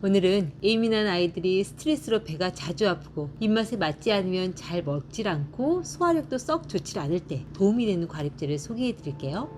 오늘은 예민한 아이들이 스트레스로 배가 자주 아프고 입맛에 맞지 않으면 잘 먹질 않고 소화력도 썩 좋지 않을 때 도움이 되는 과립제를 소개해 드릴게요.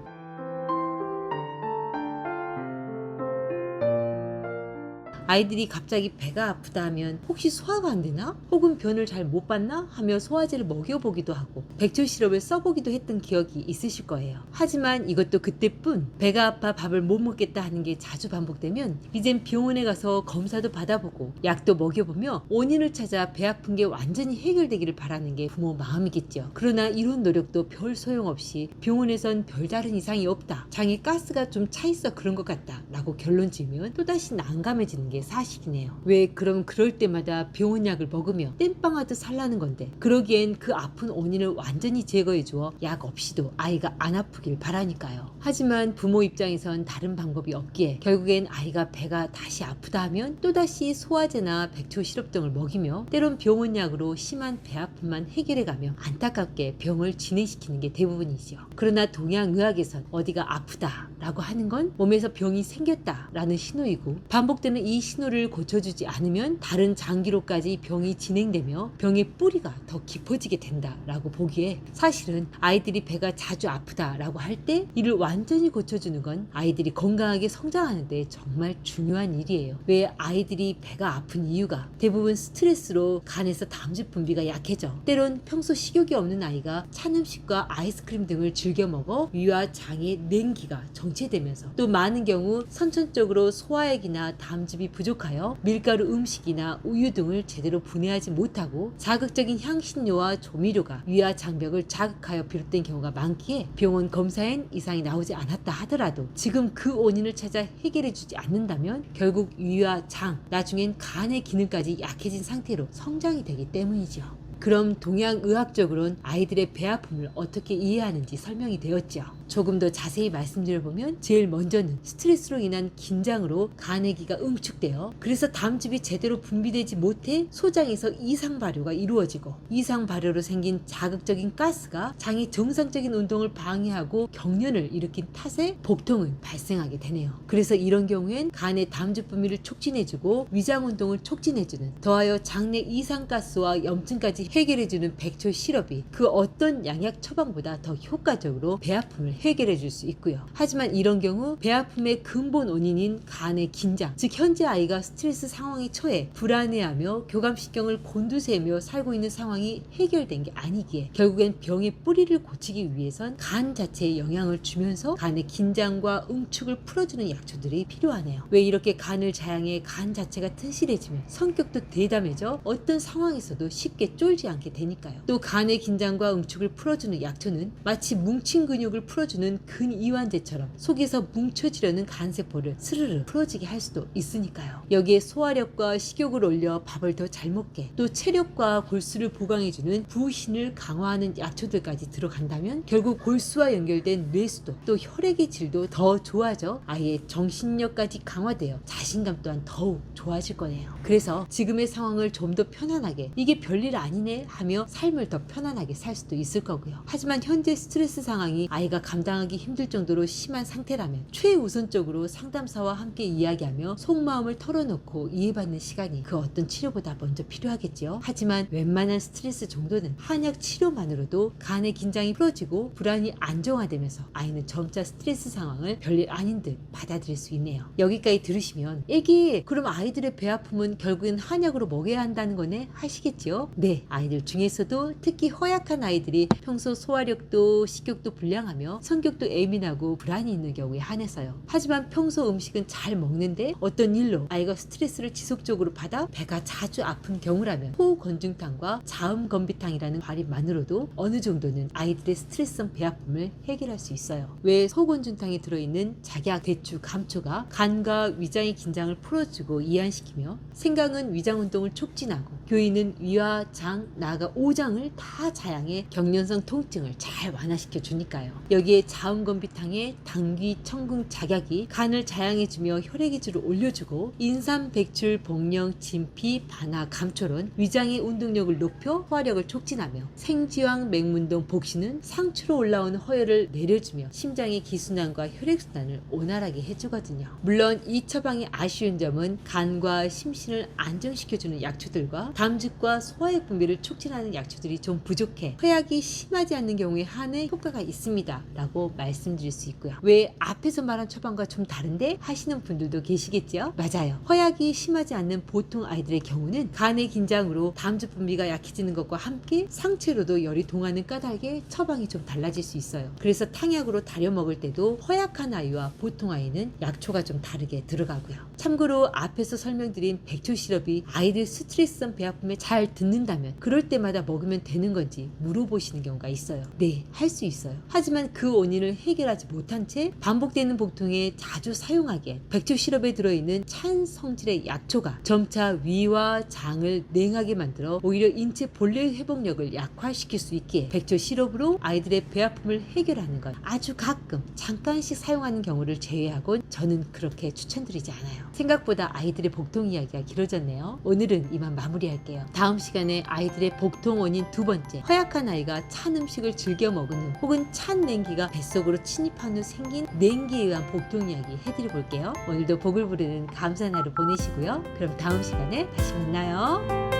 아이들이 갑자기 배가 아프다 하면 혹시 소화가 안 되나? 혹은 변을 잘 못 봤나? 하며 소화제를 먹여보기도 하고 백조 시럽을 써보기도 했던 기억이 있으실 거예요. 하지만 이것도 그때뿐. 배가 아파 밥을 못 먹겠다 하는 게 자주 반복되면 이젠 병원에 가서 검사도 받아보고 약도 먹여보며 원인을 찾아 배 아픈 게 완전히 해결되기를 바라는 게 부모 마음이겠죠. 그러나 이런 노력도 별 소용없이 병원에선 별다른 이상이 없다, 장에 가스가 좀 차있어 그런 것 같다 라고 결론 지으면 또다시 난감해지는 게 사실이네요. 왜 그럼 그럴 때마다 병원 약을 먹으며 땜빵하듯 살라는 건데, 그러기엔 그 아픈 원인을 완전히 제거해 주어 약 없이도 아이가 안 아프길 바라니까요. 하지만 부모 입장에선 다른 방법이 없기에 결국엔 아이가 배가 다시 아프다 하면 또다시 소화제나 백초 시럽 등을 먹이며 때론 병원 약으로 심한 배 아픔만 해결해가며 안타깝게 병을 진행시키는 게 대부분이죠. 그러나 동양의학에선 어디가 아프다 라고 하는 건 몸에서 병이 생겼다 라는 신호이고, 반복되는 이 신호를 고쳐주지 않으면 다른 장기로까지 병이 진행되며 병의 뿌리가 더 깊어지게 된다 라고 보기에, 사실은 아이들이 배가 자주 아프다 라고 할 때 이를 완전히 고쳐주는 건 아이들이 건강하게 성장하는데 정말 중요한 일이에요. 왜 아이들이 배가 아픈 이유가 대부분 스트레스로 간에서 담즙 분비가 약해져 때론 평소 식욕이 없는 아이가 찬 음식과 아이스크림 등을 즐겨 먹어 위와 장의 냉기가 정체되면서, 또 많은 경우 선천적으로 소화액이나 담즙이 부족하여 밀가루 음식이나 우유 등을 제대로 분해하지 못하고 자극적인 향신료와 조미료가 위와 장벽을 자극하여 비롯된 경우가 많기에 병원 검사엔 이상이 나오지 않았다 하더라도 지금 그 원인을 찾아 해결해주지 않는다면 결국 위와 장, 나중엔 간의 기능까지 약해진 상태로 성장이 되기 때문이죠. 그럼 동양의학적으로는 아이들의 배 아픔을 어떻게 이해하는지 설명이 되었죠. 조금 더 자세히 말씀드려보면 제일 먼저는 스트레스로 인한 긴장으로 간의 기가 응축되어 그래서 담즙이 제대로 분비되지 못해 소장에서 이상 발효가 이루어지고, 이상 발효로 생긴 자극적인 가스가 장의 정상적인 운동을 방해하고 경련을 일으킨 탓에 복통은 발생하게 되네요. 그래서 이런 경우엔 간의 담즙 분비를 촉진해주고 위장 운동을 촉진해주는, 더하여 장내 이상 가스와 염증까지 해결해주는 백초 시럽이 그 어떤 양약 처방보다 더 효과적으로 배 아픔을 해결해줄 수 있고요. 하지만 이런 경우 배 아픔의 근본 원인인 간의 긴장, 즉 현재 아이가 스트레스 상황에 처해 불안해하며 교감신경을 곤두세우며 살고 있는 상황이 해결된 게 아니기에 결국엔 병의 뿌리를 고치기 위해선 간 자체에 영향을 주면서 간의 긴장과 응축을 풀어주는 약초들이 필요하네요. 왜 이렇게 간을 자양해 간 자체가 튼실해지면 성격도 대담해져 어떤 상황에서도 쉽게 쫄지 않게 되니까요. 또 간의 긴장과 응축을 풀어주는 약초는 마치 뭉친 근육을 풀어주는 근이완제처럼 속에서 뭉쳐지려는 간세포를 스르르 풀어지게 할 수도 있으니까요. 여기에 소화력과 식욕을 올려 밥을 더 잘 먹게, 또 체력과 골수를 보강해주는 부신을 강화하는 약초들까지 들어간다면 결국 골수와 연결된 뇌수도 또 혈액의 질도 더 좋아져 아이의 정신력까지 강화되어 자신감 또한 더욱 좋아질 거네요. 그래서 지금의 상황을 좀 더 편안하게, 이게 별일 아니네 하며 삶을 더 편안하게 살 수도 있을 거고요. 하지만 현재 스트레스 상황이 아이가 감당하기 힘들 정도로 심한 상태라면 최우선적으로 상담사와 함께 이야기하며 속마음을 털어놓고 이해받는 시간이 그 어떤 치료보다 먼저 필요하겠지요. 하지만 웬만한 스트레스 정도는 한약 치료만으로도 간의 긴장이 풀어지고 불안이 안정화되면서 아이는 점차 스트레스 상황을 별일 아닌 듯 받아들일 수 있네요. 여기까지 들으시면 애기, 그럼 아이들의 배 아픔은 결국엔 한약으로 먹여야 한다는 거네 하시겠지요. 네, 아이들 중에서도 특히 허약한 아이들이 평소 소화력도 식욕도 불량하며 성격도 예민하고 불안이 있는 경우에 한해서요. 하지만 평소 음식은 잘 먹는데 어떤 일로 아이가 스트레스를 지속적으로 받아 배가 자주 아픈 경우라면 호건중탕과 자음건비탕이라는 과립만으로도 어느 정도는 아이들의 스트레스성 배 아픔을 해결할 수 있어요. 왜 소건중탕에 들어있는 작약, 대추, 감초가 간과 위장의 긴장을 풀어주고 이완시키며, 생강은 위장 운동을 촉진하고, 교인은 위와 장, 나아가 오장을 다 자양해 경련성 통증을 잘 완화시켜 주니까요. 여기에 자음건비탕에 당귀, 청궁, 작약이 간을 자양해주며 혈액위주를 올려주고 인삼, 백출, 복령, 진피, 반화, 감초론 위장의 운동력을 높여 소화력을 촉진하며 생지황, 맹문동, 복신은 상추로 올라오는 허혈을 내려주며 심장의 기순환과 혈액순환을 원활하게 해주거든요. 물론 이 처방의 아쉬운 점은 간과 심신을 안정시켜주는 약초들과 담즙과 소화액 분비를 촉진하는 약초들이 좀 부족해 허약이 심하지 않는 경우에 한해 효과가 있습니다 라고 말씀드릴 수 있고요. 왜 앞에서 말한 처방과 좀 다른데 하시는 분들도 계시겠죠? 맞아요. 허약이 심하지 않는 보통 아이들의 경우는 간의 긴장으로 담즙 분비가 약해지는 것과 함께 상체로도 열이 동하는 까닭에 처방이 좀 달라질 수 있어요. 그래서 탕약으로 다려 먹을 때도 허약한 아이와 보통 아이는 약초가 좀 다르게 들어가고요. 참고로 앞에서 설명드린 백초 시럽이 아이들 스트레스성 배아픔에 잘 듣는다면 그럴 때마다 먹으면 되는 건지 물어보시는 경우가 있어요. 네, 할 수 있어요. 하지만 그 원인을 해결하지 못한 채 반복되는 복통에 자주 사용하기에 백초 시럽에 들어있는 찬 성질의 약초가 점차 위와 장을 냉하게 만들어 오히려 인체 본래 회복력을 약화시킬 수 있기에 백초 시럽으로 아이들의 배아픔을 해결하는 건 아주 가끔 잠깐씩 사용하는 경우를 제외하곤 저는 그렇게 추천드리지 않아요. 생각보다 아이들의 복통 이야기가 길어졌네요. 오늘은 이만 마무리할게요. 다음 시간에 아이들의 복통 원인 두 번째, 허약한 아이가 찬 음식을 즐겨 먹은 후 혹은 찬 냉기가 뱃속으로 침입한 후 생긴 냉기에 의한 복통 이야기 해드려 볼게요. 오늘도 복을 부르는 감사한 하루 보내시고요. 그럼 다음 시간에 다시 만나요.